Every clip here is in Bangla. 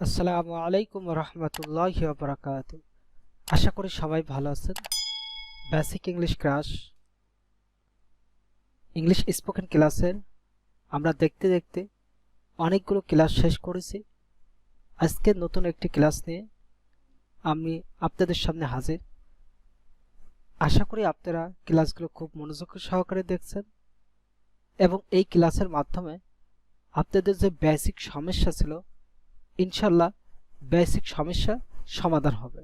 আসসালামু আলাইকুম রহমতুল্লাহি ওয়া বারাকাতুহু। আশা করি সবাই ভালো আছেন। Basic English class, English spoken ক্লাসের আমরা দেখতে দেখতে অনেকগুলো ক্লাস শেষ করেছি। আজকে নতুন একটি ক্লাস নিয়ে আমি আপনাদের সামনে হাজির। আশা করি আপনারা ক্লাসগুলো খুব মনোযোগ সহকারে দেখছেন এবং এই ক্লাসের মাধ্যমে আপনাদের যে বেসিক সমস্যা ছিল, ইনশাল্লাহ বেসিক সমস্যা সমাধান হবে।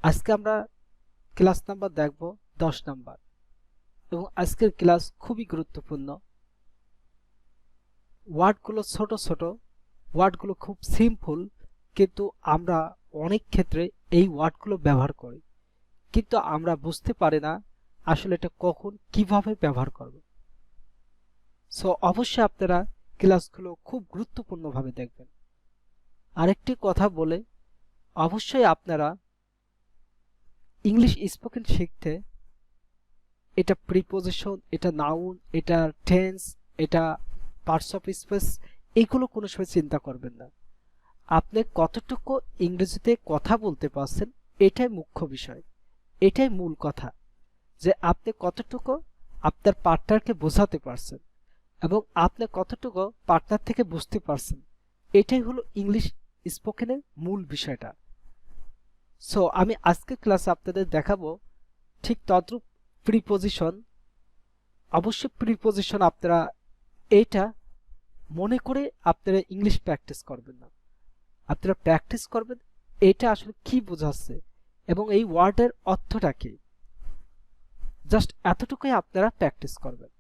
আজকে আমরা ক্লাস নাম্বার দেখব 10 নাম্বার এবং আজকের ক্লাস খুবই গুরুত্বপূর্ণ। ওয়ার্ডগুলো ছোট ছোট, ওয়ার্ডগুলো খুব সিম্পল, কিন্তু আমরা অনেক ক্ষেত্রে এই ওয়ার্ডগুলো ব্যবহার করি, কিন্তু আমরা বুঝতে পারি না আসলে এটা কখন কিভাবে ব্যবহার করব। সো অবশ্যই আপনারা ক্লাসগুলো খুব গুরুত্বপূর্ণভাবে দেখবেন। আরেকটি কথা বলে, অবশ্যই আপনারা ইংলিশ স্পোকেন শিখতে এটা প্রিপোজিশন, এটা নাউন, এটা টেন্স, এটা পার্টস অফ স্পিচ, এগুলো কোনো সময় চিন্তা করবেন না। আপনি কতটুকু ইংরেজিতে কথা বলতে পারছেন এটাই মুখ্য বিষয়, এটাই মূল কথা, যে আপনি কতটুকু আপনার পার্টনারকে বোঝাতে পারছেন এবং আপনি কতটুকু পার্টনার থেকে বুঝতে পারছেন, এটাই হলো ইংলিশ স্পোকেনের মূল বিষয়টা। সো আমি আজকের ক্লাসে আপনাদের দেখাবো ঠিক তদ্রূপ প্রিপোজিশন। অবশ্যই প্রিপোজিশন আপনারা এটা মনে করে আপনারা ইংলিশ প্র্যাকটিস করবেন না, আপনারা প্র্যাকটিস করবেন এটা আসলে কি বোঝাচ্ছে এবং এই ওয়ার্ডের অর্থটা কি, জাস্ট এতটুকুই আপনারা প্র্যাকটিস করবেন।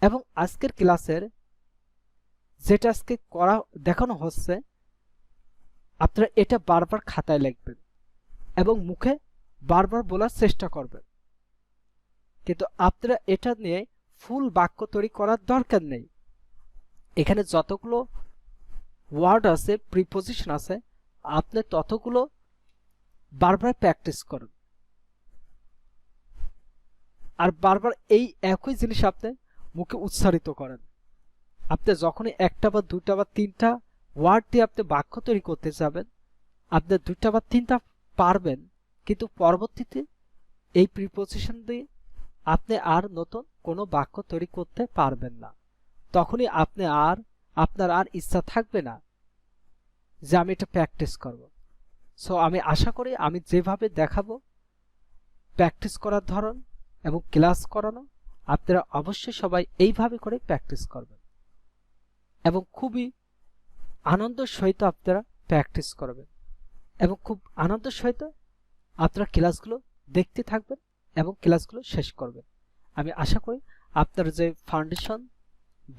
এবং আজকের ক্লাসের যেটা আজকে করা দেখানো হচ্ছে, আপনারা এটা বারবার খাতায় লিখবেন এবং মুখে বারবার বলার চেষ্টা করবেন, কিন্তু আপনারা এটা নিয়ে ফুল বাক্য তৈরি করার দরকার নেই। এখানে যতগুলো ওয়ার্ড আছে, প্রিপোজিশন আছে, আপনি ততগুলো বারবার প্র্যাকটিস করুন আর বারবার এই একই জিনিস আপনি মুখে উচ্চারিত করেন। আপনি যখনই একটা বা দুটা বা তিনটা ওয়ার্ড দিয়ে আপনি বাক্য তৈরি করতে যাবেন, আপনি দুটা বা তিনটা পারবেন, কিন্তু পরবর্তীতে এই প্রিপোজিশন দিয়ে আপনি আর নতুন কোনো বাক্য তৈরি করতে পারবেন না। তখনই আপনার আর ইচ্ছা থাকবে না যে আমি এটা প্র্যাকটিস করব। সো আমি আশা করি আমি যেভাবে দেখাবো প্র্যাকটিস করার ধরন এবং ক্লাস করানো, আপনারা অবশ্যই সবাই এইভাবে করে প্র্যাকটিস করবেন এবং খুবই আনন্দের সহিত আপনারা প্র্যাকটিস করবেন এবং খুব আনন্দের সহিত আপনারা ক্লাসগুলো দেখতে থাকবেন এবং ক্লাসগুলো শেষ করবেন। আমি আশা করি আপনার যে ফাউন্ডেশন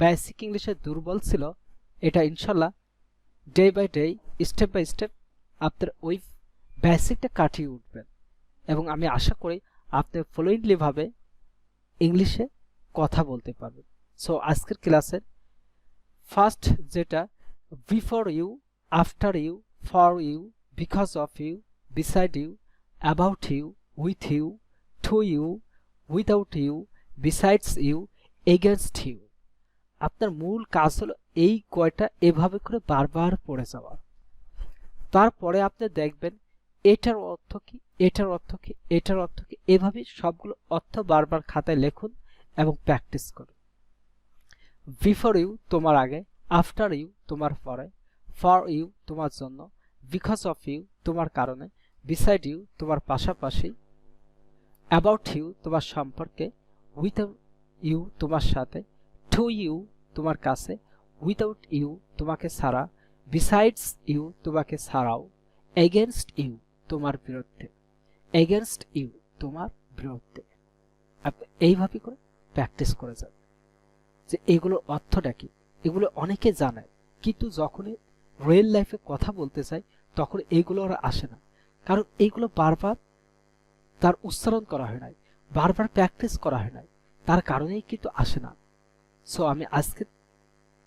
বেসিক ইংলিশে দুর্বল ছিল, এটা ইনশাল্লাহ day by day, step by step আপনার ওই বেসিকটা কাটিয়ে উঠবেন এবং আমি আশা করি আপনি ফ্লুয়েন্টলি ভাবে ইংলিশে কথা বলতে পারবেন। সো আজকের ক্লাসের ফার্স্ট যেটা, before you, after you, for you, because of you, beside you, about you, with you, to you, without you, besides you, against you. আপনার মূল কাজ হলো এই কয়টা এভাবে করে বারবার পড়ে যাওয়া। তারপরে আপনি দেখবেন এটার অর্থ কি, এটার অর্থ কি, এটার অর্থ কি, এভাবে সবগুলো অর্থ বারবার খাতায় লিখুন এবং প্র্যাকটিস করুন। বিফোর ইউ তোমার আগে, আফটার ইউ তোমার পরে, ফর ইউ তোমার জন্য, বিকজ অফ ইউ তোমার কারণে, বিসাইড ইউ তোমার পাশাপাশি, অ্যাবাউট ইউ তোমার সম্পর্কে, উইথ ইউ তোমার সাথে, টু ইউ তোমার কাছে, উইদাউট ইউ তোমাকে ছাড়া, বিসাইডস ইউ তোমাকে ছাড়াও, এগেনস্ট ইউ তোমার বিরুদ্ধে, এগেনস্ট ইউ তোমার বিরুদ্ধে। আপনি এইভাবে করে প্র্যাকটিস করে যান যে এগুলোর অর্থটা কি। এগুলো অনেকে জানে, কিন্তু যখনই রিয়েল লাইফে কথা বলতে চাই তখন এইগুলো আর আসে না, কারণ এইগুলো বারবার তার উচ্চারণ করা হয় নাই, বারবার প্র্যাকটিস করা হয় নাই, তার কারণেই কিন্তু আসে না। সো আমি আজকে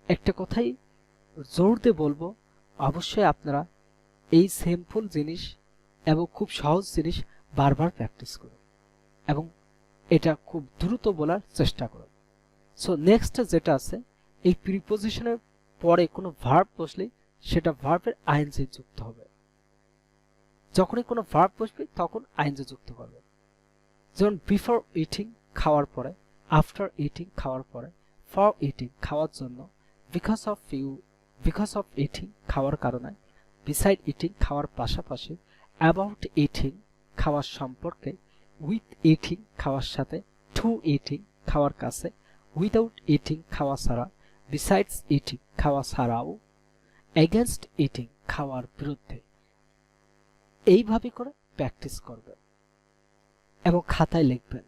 একটা কথাই জোর দিয়ে বলবো, অবশ্যই আপনারা এই সিম্পল জিনিস এবং খুব সহজ জিনিস বারবার প্র্যাকটিস করুন এবং এটা খুব দ্রুত বলার চেষ্টা করুন। সো নেক্সট যেটা আছে, এই প্রিপোজিশনের পরে কোনো ভার্ব বসলে সেটা ভার্বের আইএনজি যুক্ত হবে। যখনই কোনো ভার্ব বসবে তখন আইএনজি যুক্ত করবে। যেমন বিফোর ইটিং খাওয়ার পরে, আফটার ইটিং খাওয়ার পরে, ফর ইটিং খাওয়ার জন্য, বিকজ অফ ইটিং খাওয়ার কারণে, বিসাইড ইটিং খাওয়ার পাশাপাশি, অ্যাবাউট ইটিং খাওয়ার সম্পর্কে, উইথ ইটিং খাওয়ার সাথে, টু ইটিং খাওয়ার কাছে, উইদাউট ইটিং খাওয়া ছাড়া, বিসাইডস ইটিং খাওয়া ছাড়াও, এগেনস্ট ইটিং খাওয়ার বিরুদ্ধে। এইভাবে করে প্র্যাকটিস করবেন এবং খাতায় লিখবেন।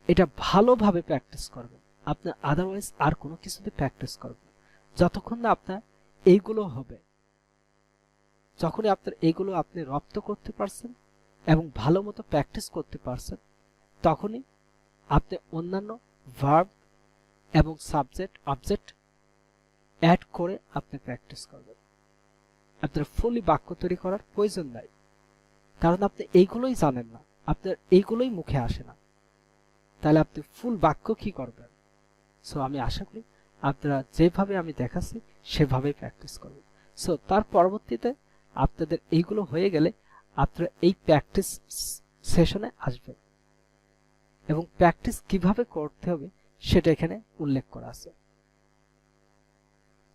এটা ভালোভাবে প্র্যাকটিস করবেন। আপনার আদারওয়াইজ আর কোনো কিছুতে প্র্যাকটিস করবেন যতক্ষণ না আপনার এইগুলো হবে। যখনই আপনার এইগুলো আপনি রপ্ত করতে পারছেন এবং ভালো মতো প্র্যাকটিস করতে পারছেন, তখনই আপনি অন্যান্য ভার্ব এবং সাবজেক্ট অবজেক্ট অ্যাড করে আপনি প্র্যাকটিস করবেন। আপনার ফুলি বাক্য তৈরি করার প্রয়োজন নাই, কারণ আপনি এইগুলোই জানেন না, আপনার এইগুলোই মুখে আসে না, তাহলে আপনি ফুল বাক্য কি করবেন? সো আমি আশা করি আপনারা যেভাবে আমি দেখাচ্ছি সেভাবেই প্র্যাকটিস করবেন। সো তার পরবর্তীতে আপনাদের এইগুলো হয়ে গেলে আপনারা এই প্র্যাকটিস সেশনে আসবেন এবং প্র্যাকটিস কিভাবে করতে হবে সেটা এখানে উল্লেখ করা আছে।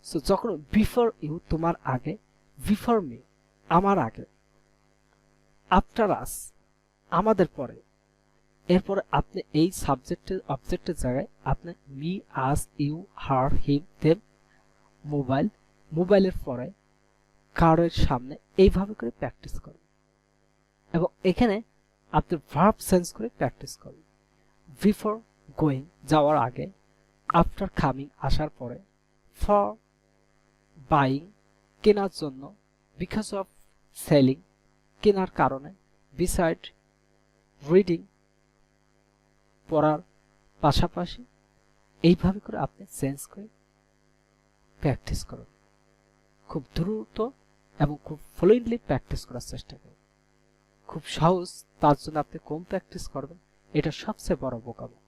সো যখন বিফোর ইউ তোমার আগে, বিফোর মি আমার আগে, আফটার আস আমাদের পরে, এরপরে আপনি এই সাবজেক্টের অবজেক্টের জায়গায় আপনি me, us, you, her, him, them, মোবাইলের পরে, কারের সামনে, এইভাবে করে প্র্যাকটিস করুন এবং এখানে আপনি ভার্ব চেঞ্জ করে প্র্যাকটিস করুন। বিফোর গোয়িং যাওয়ার আগে, আফটার কামিং আসার পরে, ফর বাইং কেনার জন্য, বিকজ অফ সেলিং কেনার কারণে, বিসাইড রিডিং পড়ার পাশাপাশি, এইভাবে করে আপনি চেঞ্জ করে প্র্যাকটিস করুন। খুব দ্রুত এবং খুব ফ্লুয়েন্টলি প্র্যাকটিস করার চেষ্টা করুন। খুব সহজ, তার জন্য আপনি কম প্র্যাকটিস করবেন, এটা সবচেয়ে বড় বোকামো।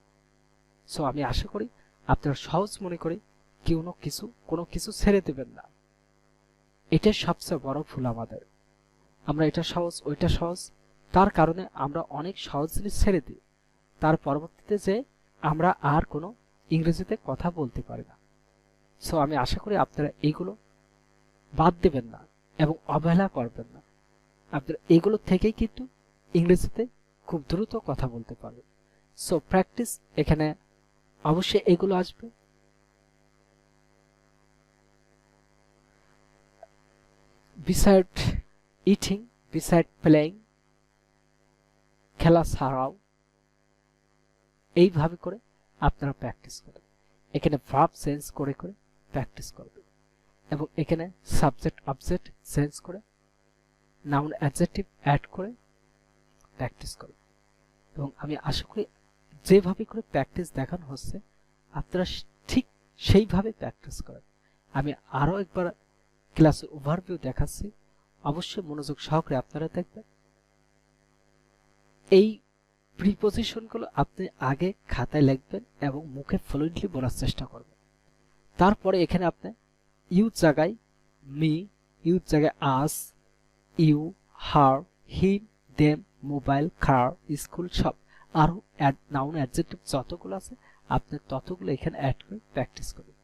সো আমি আশা করি আপনারা সহজ মনে করে কোনো কিছু ছেড়ে দেবেন না। এটাই সবচেয়ে বড় ভুল আমাদের। আমরা এটা সহজ ওইটা সহজ, তার কারণে আমরা অনেক সহজ জিনিস ছেড়ে দিই, তার পরবর্তীতে যে আমরা আর কোনো ইংরেজিতে কথা বলতে পারি না। সো আমি আশা করি আপনারা এইগুলো বাদ দেবেন না এবং অবহেলা করবেন না। আপনারা এইগুলো থেকেই কিন্তু ইংরেজিতে খুব দ্রুত কথা বলতে পারবেন। সো প্র্যাকটিস এখানে অবশ্যই এগুলো আসবে। বিসাইড ইটিং, বিসাইড প্লেইং, খেলা ছাড়াও, এইভাবে করে আপনারা প্র্যাকটিস করেন। এখানে ভার্ব চেঞ্জ করে করে প্র্যাকটিস করবেন এবং এখানে সাবজেক্ট অবজেক্ট চেঞ্জ করে নাউন অ্যাডজেক্টিভ অ্যাড করে প্র্যাকটিস করবেন। এবং আমি আশা করি যেভাবে করে প্র্যাকটিস দেখানো হচ্ছে আপনারা ঠিক সেইভাবে প্র্যাকটিস করেন। আমি আরো একবার ক্লাসের ওভারভিউ দেখাচ্ছি, অবশ্যই মনোযোগ সহকারে আপনারা দেখবেন। এই প্রিপজিশনগুলো আপনি আগে খাতায় লিখবেন এবং মুখে ফ্লুয়েন্টলি বলার চেষ্টা করবেন। তারপরে এখানে আপনি ইউ জায়গায় মি, ইউ জায়গায় us, you, her, him, them, mobile, car, school, সব আরো নাউন অ্যাডজেক্টিভ যতগুলো আছে আপনি ততগুলো এখানে অ্যাড করে প্র্যাকটিস করুন,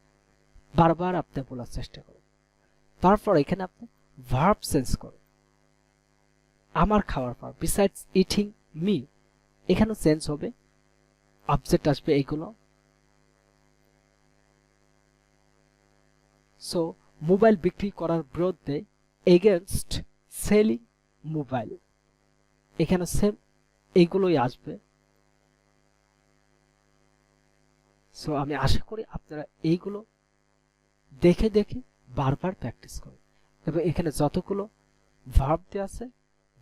বারবার আপনি বলার চেষ্টা করুন। তারপর এখানে আপনি ভার্ব চেঞ্জ করুন। আমার খাওয়ার পর, বিসাইডস ইটিং মি, এখানে চেঞ্জ হবে, অবজেক্ট আসবে এইগুলো। সো মোবাইল বিক্রি করার বিরুদ্ধে, এগেইনস্ট সেলিং মোবাইল, এখানে সেম এইগুলোই আসবে। সো আমি আশা করি আপনারা এইগুলো দেখে দেখে বারবার প্র্যাকটিস করুন এবং এখানে যতগুলো ভার্ব দেওয়া আছে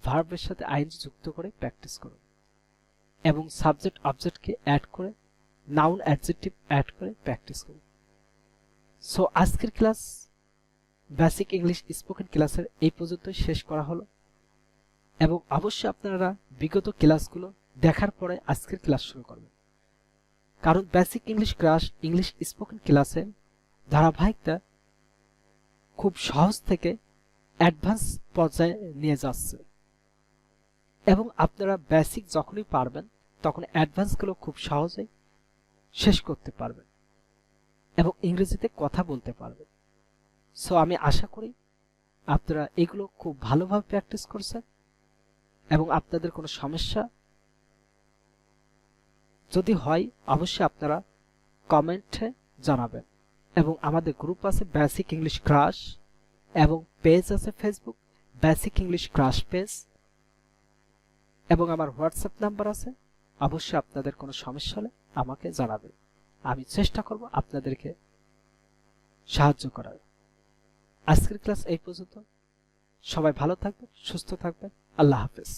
ভার্বের সাথে আইএনজি যুক্ত করে প্র্যাকটিস করুন এবং সাবজেক্ট অবজেক্টকে অ্যাড করে নাউন অ্যাডজেক্টিভ অ্যাড করে প্র্যাকটিস করুন। সো আজকের ক্লাস বেসিক ইংলিশ স্পোকেন ক্লাসের এই পর্যন্তই শেষ করা হলো এবং অবশ্যই আপনারা বিগত ক্লাসগুলো দেখার পরে আজকের ক্লাস শুরু করবেন, কারণ basic English class English spoken ক্লাসের ধারাবাহিকতা খুব সহজ থেকে অ্যাডভান্স পর্যায়ে নিয়ে যাচ্ছে এবং আপনারা বেসিক যখনই পারবেন তখন অ্যাডভান্সগুলো খুব সহজেই শেষ করতে পারবেন এবং ইংরেজিতে কথা বলতে পারবেন। সো আমি আশা করি আপনারা এগুলো খুব ভালোভাবে প্র্যাকটিস করছেন এবং আপনাদের কোনো সমস্যা যদি হয় অবশ্যই আপনারা কমেন্টে জানাবেন। এবং আমাদের গ্রুপ আছে বেসিক ইংলিশ ক্রাশ এবং পেজ আছে Facebook basic English crash page এবং আমার হোয়াটসঅ্যাপ নাম্বার আছে। অবশ্যই আপনাদের কোনো সমস্যা হলে আমাকে জানাবেন, আমি চেষ্টা করব আপনাদেরকে সাহায্য করার। আজকের ক্লাস এই পর্যন্ত। সবাই ভালো থাকবেন, সুস্থ থাকবেন। আল্লাহ হাফেজ।